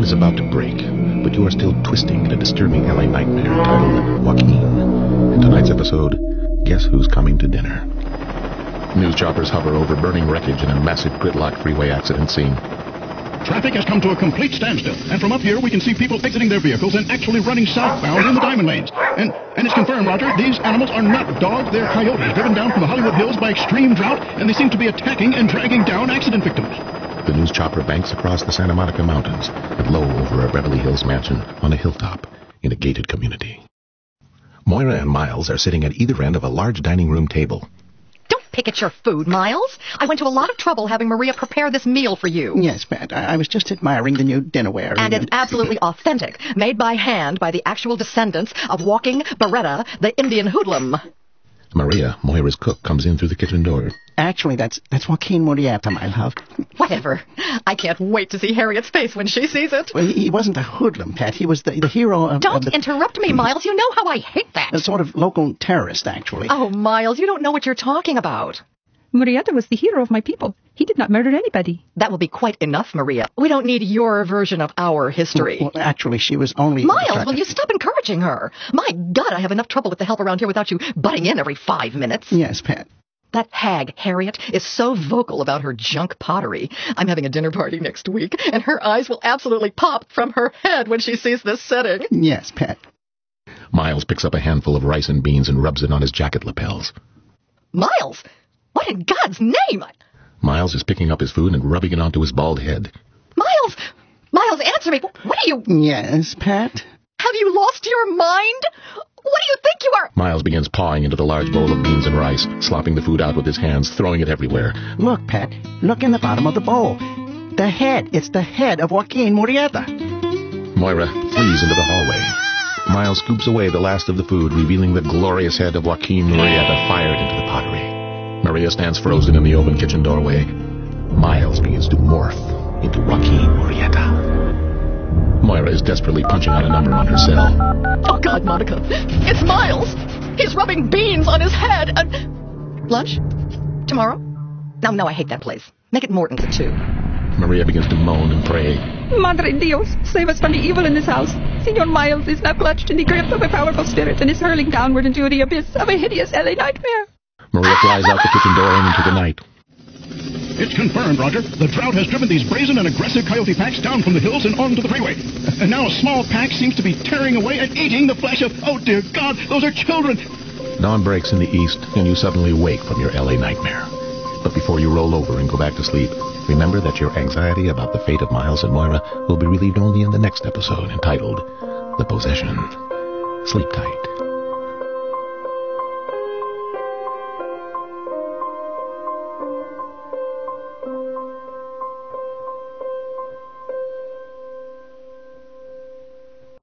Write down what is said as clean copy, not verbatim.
dawn is about to break, but you are still twisting in a disturbing LA nightmare titled Joaquin. In tonight's episode, Guess Who's Coming to Dinner? News choppers hover over burning wreckage in a massive gridlock freeway accident scene. Traffic has come to a complete standstill, and from up here we can see people exiting their vehicles and actually running southbound in the diamond lanes. And it's confirmed, Roger, these animals are not dogs, they're coyotes, driven down from the Hollywood Hills by extreme drought, and they seem to be attacking and dragging down accident victims. The news chopper banks across the Santa Monica Mountains and low over a Beverly Hills mansion on a hilltop in a gated community. Moira and Miles are sitting at either end of a large dining room table. Pick at your food, Miles. I went to a lot of trouble having Maria prepare this meal for you. Yes, Pat. I was just admiring the new dinnerware. And it's absolutely authentic, made by hand by the actual descendants of Joaquin Beretta, the Indian hoodlum. Maria, Moira's cook, comes in through the kitchen door. Actually, that's Joaquin Morieta, my love. Whatever. I can't wait to see Harriet's face when she sees it. Well, he wasn't a hoodlum, Pat. He was the hero of... Don't interrupt me, Miles. You know how I hate that. A sort of local terrorist, actually. Oh, Miles, you don't know what you're talking about. Morieta was the hero of my people. He did not murder anybody. That will be quite enough, Maria. We don't need your version of our history. Well, actually, she was only... Miles, will you stop encouraging her? My God, I have enough trouble with the help around here without you butting in every 5 minutes. Yes, Pat. That hag, Harriet, is so vocal about her junk pottery. I'm having a dinner party next week, and her eyes will absolutely pop from her head when she sees this setting. Yes, Pat. Miles picks up a handful of rice and beans and rubs it on his jacket lapels. Miles! What in God's name? Miles is picking up his food and rubbing it onto his bald head. Miles! Miles, answer me! What are you... Yes, Pat? Have you lost your mind? What do you think you are... Miles begins pawing into the large bowl of beans and rice, slopping the food out with his hands, throwing it everywhere. Look, Pat. Look in the bottom of the bowl. The head. It's the head of Joaquin Morieta. Moira flees into the hallway. Miles scoops away the last of the food, revealing the glorious head of Joaquin Morieta fired into the pottery. Maria stands frozen in the open kitchen doorway. Miles begins to morph into Joaquin Morieta. Moira is desperately punching out a number on her cell. Oh, God, Monica. It's Miles. He's rubbing beans on his head. Lunch? Tomorrow? No, I hate that place. Make it Morton's at 2. Maria begins to moan and pray. Madre Dios, save us from the evil in this house. Senor Miles is now clutched in the grip of a powerful spirit and is hurling downward into the abyss of a hideous LA nightmare. Maria flies out the kitchen door and into the night. It's confirmed, Roger. The drought has driven these brazen and aggressive coyote packs down from the hills and onto the freeway. And now a small pack seems to be tearing away and eating the flesh of... Oh, dear God, those are children! Dawn breaks in the east, and you suddenly wake from your LA nightmare. But before you roll over and go back to sleep, remember that your anxiety about the fate of Miles and Moira will be relieved only in the next episode, entitled The Possession. Sleep tight.